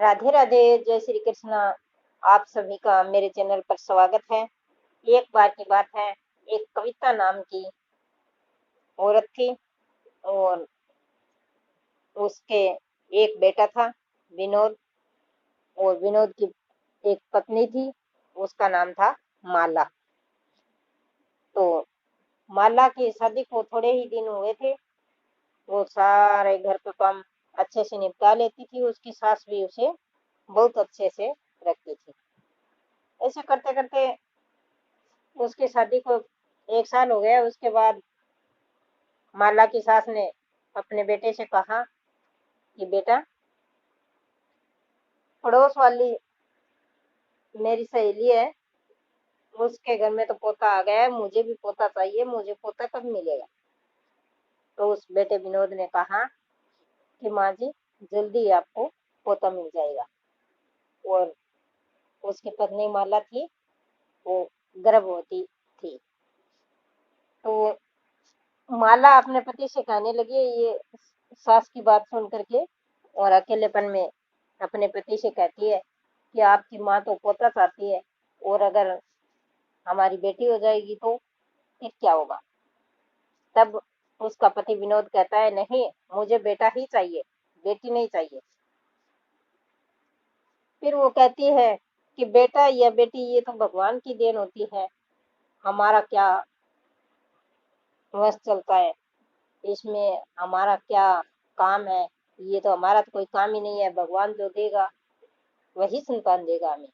राधे राधे, जय श्री कृष्णा। आप सभी का मेरे चैनल पर स्वागत है। एक बार की बात है, एक कविता नाम की औरत थी और उसके एक बेटा था, विनोद। और विनोद की एक पत्नी थी, उसका नाम था माला। तो माला की शादी को थोड़े ही दिन हुए थे। वो सारे घर का काम अच्छे से निपटा लेती थी। उसकी सास भी उसे बहुत अच्छे से रखती थी। ऐसे करते करते उसकी शादी को 1 साल हो गया। उसके बाद माला की सास ने अपने बेटे से कहा कि बेटा, पड़ोस वाली मेरी सहेली है, उसके घर में तो पोता आ गया है, मुझे भी पोता चाहिए, मुझे पोता कब मिलेगा? तो उस बेटे विनोद ने कहा कि माँ जी, जल्दी आपको पोता मिल जाएगा। और उसकी पत्नी माला थी, वो गर्भवती थी। तो माला अपने पति से कहने लगी, ये सास की बात सुन करके, और अकेलेपन में अपने पति से कहती है कि आपकी माँ तो पोता चाहती है, और अगर हमारी बेटी हो जाएगी तो फिर क्या होगा? तब उसका पति विनोद कहता है, नहीं, मुझे बेटा ही चाहिए, बेटी नहीं चाहिए। फिर वो कहती है कि बेटा या बेटी ये तो भगवान की देन होती है, हमारा क्या वश चलता है, इसमें हमारा क्या काम है? ये तो हमारा तो कोई काम ही नहीं है, भगवान जो देगा वही संतान देगा हमें।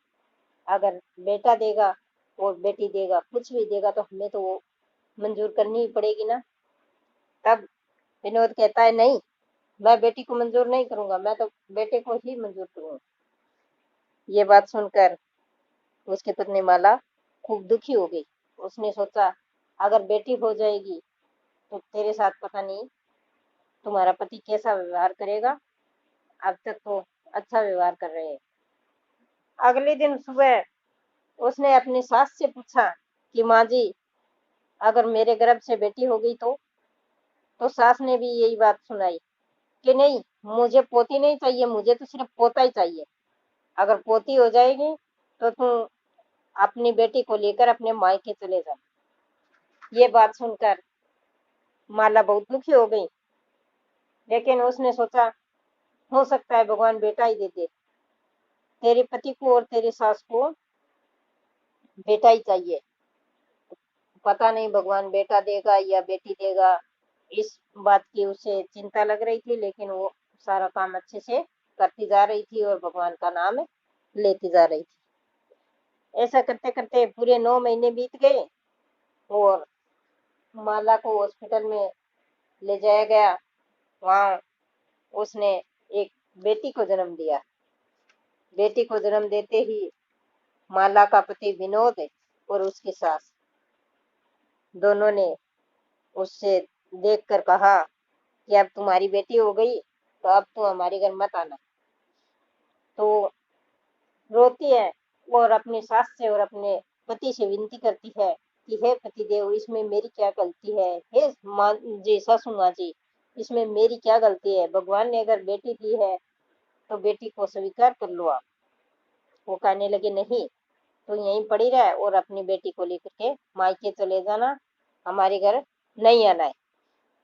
अगर बेटा देगा और बेटी देगा, कुछ भी देगा, तो हमें तो वो मंजूर करनी ही पड़ेगी ना। तब विनोद कहता है, नहीं, मैं बेटी को मंजूर नहीं करूंगा, मैं तो बेटे को ही मंजूर करूंगा। ये बात सुनकर उसकी पत्नी माला खूब दुखी हो गई। उसने सोचा, अगर बेटी हो जाएगी तो तेरे साथ पता नहीं तुम्हारा पति कैसा व्यवहार करेगा। अब तक तो अच्छा व्यवहार कर रहे हैं। अगले दिन सुबह उसने अपनी सास से पूछा कि माँ जी, अगर मेरे गर्भ से बेटी हो गई तो सास ने भी यही बात सुनाई कि नहीं, मुझे पोती नहीं चाहिए, मुझे तो सिर्फ पोता ही चाहिए। अगर पोती हो जाएगी तो तुम अपनी बेटी को लेकर अपने मायके चले जाओ। ये बात सुनकर माला बहुत दुखी हो गई, लेकिन उसने सोचा, हो सकता है भगवान बेटा ही दे दे। तेरे पति को और तेरी सास को बेटा ही चाहिए। पता नहीं भगवान बेटा देगा या बेटी देगा, इस बात की उसे चिंता लग रही थी, लेकिन वो सारा काम अच्छे से करती जा रही थी और भगवान का नाम लेती जा रही थी। ऐसा करते करते पूरे 9 महीने बीत गए और माला को हॉस्पिटल में ले जाया गया। वहां उसने एक बेटी को जन्म दिया। बेटी को जन्म देते ही माला का पति विनोद और उसकी सास दोनों ने उससे देखकर कहा कि अब तुम्हारी बेटी हो गई, तो अब तुम हमारे घर मत आना। तो रोती है और अपनी सास से और अपने पति से विनती करती है कि हे पति देव, इसमें मेरी क्या गलती है? हे माँ जी, सासू माँ जी, इसमें मेरी क्या गलती है? भगवान ने अगर बेटी दी है तो बेटी को स्वीकार कर लो आप। वो कहने लगे, नहीं, तो यहीं पड़ी रहे और अपनी बेटी को लेकर के मायके चले जाना, हमारे घर नहीं आना है।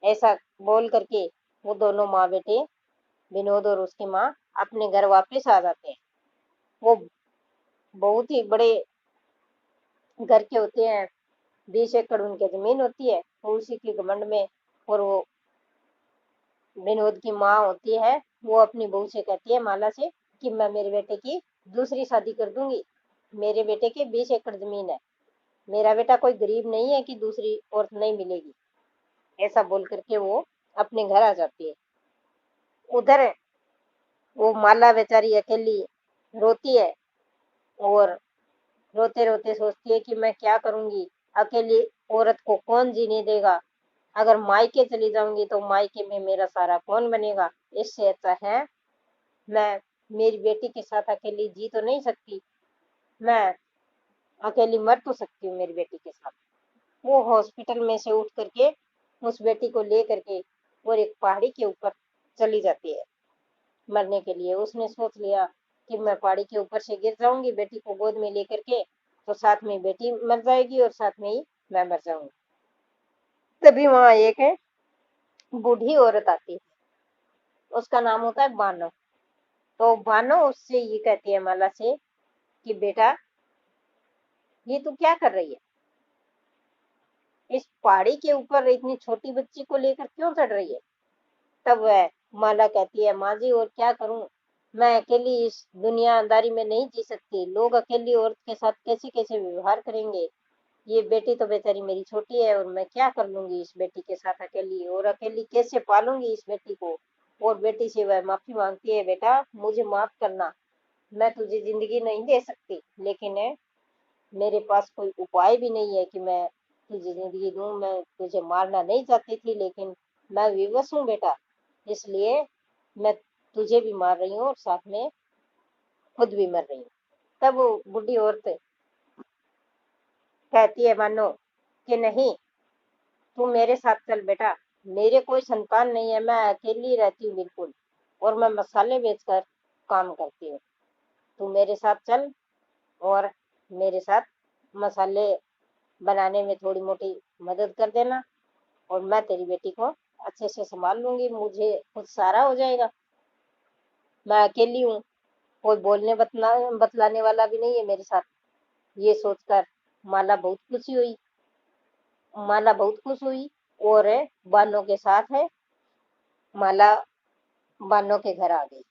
ऐसा बोल करके वो दोनों माँ बेटे, विनोद और उसकी माँ, अपने घर वापस आ जाते हैं। वो बहुत ही बड़े घर के होते हैं, 20 एकड़ उनकी जमीन होती है, तो उसी के घमंड में। और वो विनोद की माँ होती है, वो अपनी बहू से कहती है, माला से, कि मैं मेरे बेटे की दूसरी शादी कर दूंगी। मेरे बेटे के 20 एकड़ जमीन है, मेरा बेटा कोई गरीब नहीं है कि दूसरी औरत नहीं मिलेगी। ऐसा बोल करके वो अपने घर आ जाती है। उधर वो माला बेचारी अकेली रोती है और रोते रोते सोचती है कि मैं क्या करूंगी, अकेली औरत को कौन जीने देगा? अगर मायके चली जाऊंगी तो मायके में मेरा सारा कौन बनेगा? इससे अच्छा है मैं मेरी बेटी के साथ अकेली जी तो नहीं सकती, मैं अकेली मर तो सकती हूँ मेरी बेटी के साथ। वो हॉस्पिटल में से उठ करके उस बेटी को ले करके और एक पहाड़ी के ऊपर चली जाती है मरने के लिए। उसने सोच लिया कि मैं पहाड़ी के ऊपर से गिर जाऊंगी बेटी को गोद में लेकर के, तो साथ में बेटी मर जाएगी और साथ में ही मैं मर जाऊंगी। तभी वहां एक है बूढ़ी औरत आती है, उसका नाम होता है बानो। तो बानो उससे ये कहती है माला से कि बेटा ये तू क्या कर रही है, इस पहाड़ी के ऊपर इतनी छोटी बच्ची को लेकर क्यों चढ़ रही है। तब वह माला कहती है माँ जी और क्या करूं, मैं अकेली इस दुनियादारी में नहीं जी सकती, लोग अकेली औरत के साथ कैसे कैसे व्यवहार करेंगे, ये बेटी तो बेचारी मेरी छोटी है और मैं क्या कर लूंगी इस बेटी के साथ अकेली, और अकेली कैसे पालूंगी इस बेटी को। और बेटी से वह माफी मांगती है, बेटा मुझे माफ करना, मैं तुझे जिंदगी नहीं दे सकती, लेकिन मेरे पास कोई उपाय भी नहीं है कि मैं तुझे जिंदगी दूं, मैं तुझे मारना नहीं चाहती थी लेकिन मैं विवश हूँ बेटा, इसलिए मैं तुझे भी मार रही हूँ और साथ में खुद भी मर रही हूँ। तब वो बुढ़ी औरत कहती है मानो कि नहीं, तू मेरे साथ चल बेटा, मेरे कोई संतान नहीं है, मैं अकेली रहती हूँ बिल्कुल, और मैं मसाले बेचकर काम करती हूँ, तू मेरे साथ चल और मेरे साथ मसाले बनाने में थोड़ी मोटी मदद कर देना, और मैं तेरी बेटी को अच्छे से संभाल लूंगी, मुझे खुद सहारा हो जाएगा, मैं अकेली हूँ, कोई बोलने बतलाने वाला भी नहीं है मेरे साथ। ये सोचकर माला बहुत खुशी हुई, माला बहुत खुश हुई और बानों के साथ है माला बानो के घर आ गई।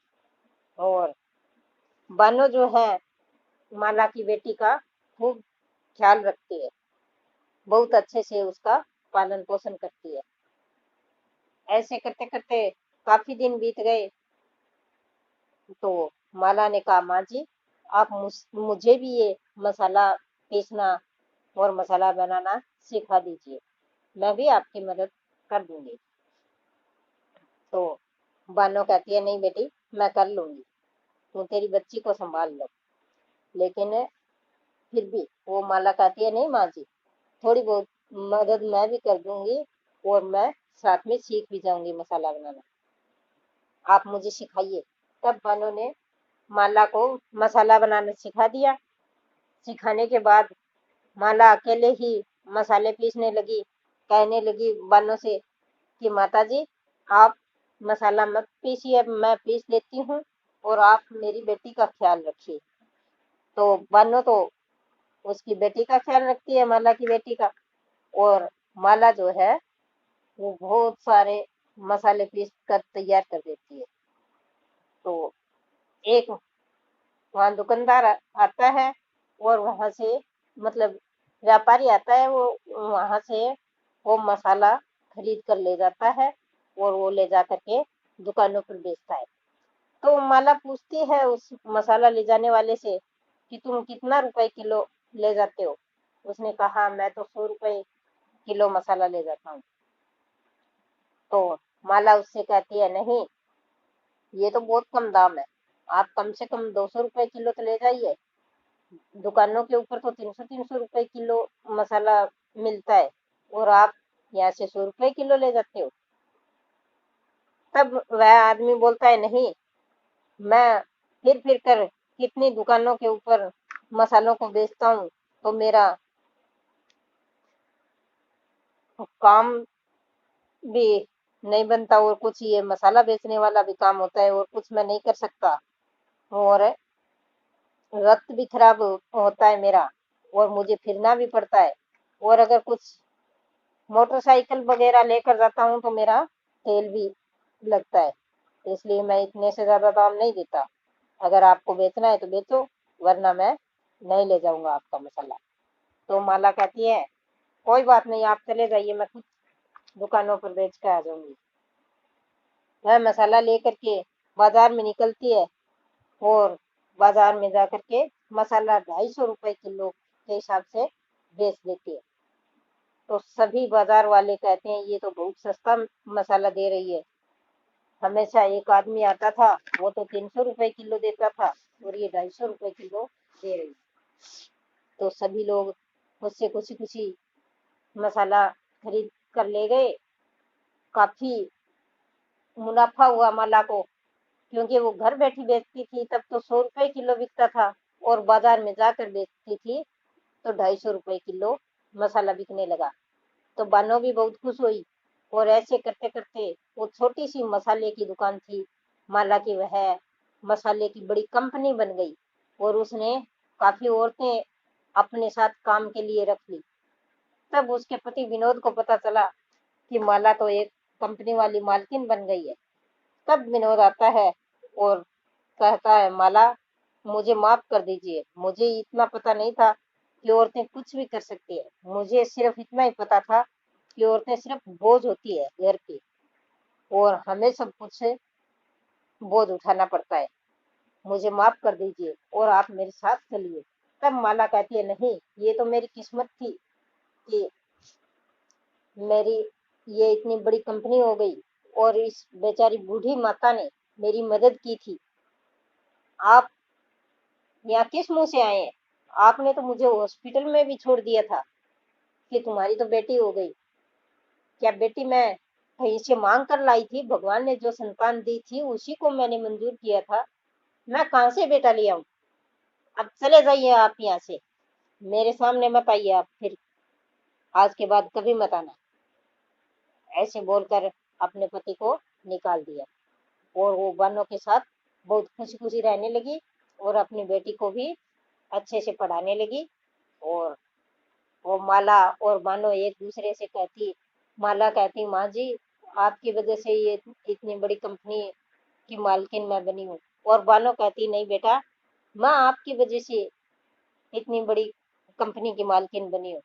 और बानो जो है माला की बेटी का खूब ख्याल रखती है, बहुत अच्छे से उसका पालन पोषण करती है। ऐसे करते करते काफी दिन बीत गए, तो माला ने कहा माँ जी आप मुझे भी ये मसाला पीसना और मसाला बनाना सिखा दीजिए, मैं भी आपकी मदद कर दूंगी। तो बानो कहती है नहीं बेटी मैं कर लूंगी, तू तेरी बच्ची को संभाल लो। लेकिन फिर भी वो माला कहती है नहीं माँ जी, थोड़ी बहुत मदद मैं भी कर दूंगी और मैं साथ में सीख भी जाऊंगी मसाला बनाना, आप मुझे सिखाइए। तब बानो ने माला को मसाला बनाना सिखा दिया। सिखाने के बाद माला अकेले ही मसाले पीसने लगी, कहने लगी बानो से कि माता जी आप मसाला मत पीसिए, मैं पीस देती हूँ और आप मेरी बेटी का ख्याल रखिए। तो बानो तो उसकी बेटी का ख्याल रखती है, माला की बेटी का, और माला जो है वो बहुत सारे मसाले पीस कर तैयार कर देती है। तो एक वहाँ दुकानदार आता है और वहां से मतलब व्यापारी आता है, वो वहां से वो मसाला खरीद कर ले जाता है और वो ले जा करके दुकानों पर बेचता है। तो माला पूछती है उस मसाला ले जाने वाले से कि तुम कितना रुपए किलो ले जाते हो। उसने कहा मैं तो 100 रुपए किलो मसाला ले जाता हूँ। तो माला उससे कहती है नहीं, ये तो बहुत कम दाम है, आप कम से कम 200 रुपए किलो तो ले जाइए, दुकानों के ऊपर तो 300 किलो मसाला मिलता है और आप यहाँ से 100 रुपए किलो ले जाते हो। तब वह आदमी बोलता है नहीं, मैं फिर कर कितनी दुकानों के ऊपर मसालों को बेचता हूँ, तो मेरा काम भी नहीं बनता और कुछ ये मसाला बेचने वाला भी काम होता है और कुछ मैं नहीं कर सकता, और रक्त भी खराब होता है मेरा और मुझे फिरना भी पड़ता है, और अगर कुछ मोटरसाइकिल वगैरह लेकर जाता हूँ तो मेरा तेल भी लगता है, इसलिए मैं इतने से ज्यादा दाम नहीं देता, अगर आपको बेचना है तो बेचो वरना मैं नहीं ले जाऊंगा आपका मसाला। तो माला कहती है कोई बात नहीं आप चले जाइए, मैं खुद दुकानों पर बेच कर आ जाऊंगी। वह मसाला लेकर के बाजार में निकलती है और बाजार में जाकर के मसाला 250 रुपए किलो के हिसाब से बेच देती है। तो सभी बाजार वाले कहते हैं ये तो बहुत सस्ता मसाला दे रही है, हमेशा एक आदमी आता था वो तो 300 रुपए किलो देता था और ये 250 रुपए किलो दे रही है। तो सभी लोग मुझसे खुशी खुशी मसाला खरीद कर ले गए, काफी मुनाफा हुआ माला को, क्योंकि वो घर बैठी बेचती थी तब तो 100 रुपए किलो बिकता था, और बाजार में जाकर बेचती थी तो 250 रुपए किलो मसाला बिकने लगा। तो बानो भी बहुत खुश हुई, और ऐसे करते करते वो छोटी सी मसाले की दुकान थी माला की, वह मसाले की बड़ी कंपनी बन गई, और उसने काफी औरतें अपने साथ काम के लिए रख ली। तब उसके पति विनोद को पता चला कि माला तो एक कंपनी वाली मालकिन बन गई है। तब विनोद आता है और कहता है, माला मुझे माफ कर दीजिए, मुझे इतना पता नहीं था कि औरतें कुछ भी कर सकती है। मुझे सिर्फ इतना ही पता था कि औरतें सिर्फ बोझ होती है घर की, और हमें सब कुछ बोझ उठाना पड़ता है। मुझे माफ कर दीजिए और आप मेरे साथ चलिए। तब माला कहती है, नहीं, ये तो मेरी किस्मत थी कि मेरी ये इतनी बड़ी कंपनी हो गई, और इस बेचारी बूढ़ी माता ने मेरी मदद की थी। आप यहाँ किस मुंह से आए हैं? आपने तो मुझे हॉस्पिटल में भी छोड़ दिया था कि तुम्हारी तो बेटी हो गई। क्या बेटी मैं कहीं से मांग कर लाई थी? भगवान ने जो संतान दी थी उसी को मैंने मंजूर किया था। मैं कहाँ से बेटा ले आऊं? अब चले जाइए आप यहाँ से, मेरे सामने मत आइए आप फिर, आज के बाद कभी मत आना। ऐसे बोलकर अपने पति को निकाल दिया, और वो बानों के साथ बहुत खुशी खुशी रहने लगी, और अपनी बेटी को भी अच्छे से पढ़ाने लगी। और वो माला और बानो एक दूसरे से कहती, माला कहती, माँ जी, आपकी वजह से ये इतनी बड़ी कंपनी की मालकिन मैं बनी हूँ। और बानो कहती, नहीं बेटा, माँ आपकी वजह से इतनी बड़ी कंपनी की मालकिन बनी हूँ,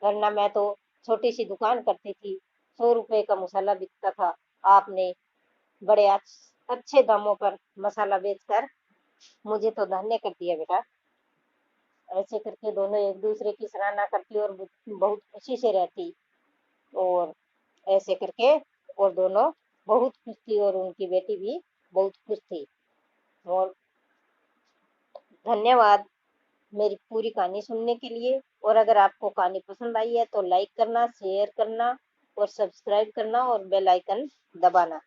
वरना मैं तो छोटी सी दुकान करती थी, 100 रुपए का मसाला बिकता था। आपने बड़े अच्छे दामों पर मसाला बेचकर मुझे तो धन्य कर दिया बेटा। ऐसे करके दोनों एक दूसरे की सराहना करती और बहुत खुशी से रहती, और ऐसे करके और दोनों बहुत खुश थी, और उनकी बेटी भी बहुत खुश थी। और धन्यवाद मेरी पूरी कहानी सुनने के लिए। और अगर आपको कहानी पसंद आई है तो लाइक करना, शेयर करना और सब्सक्राइब करना और बेल आइकन दबाना।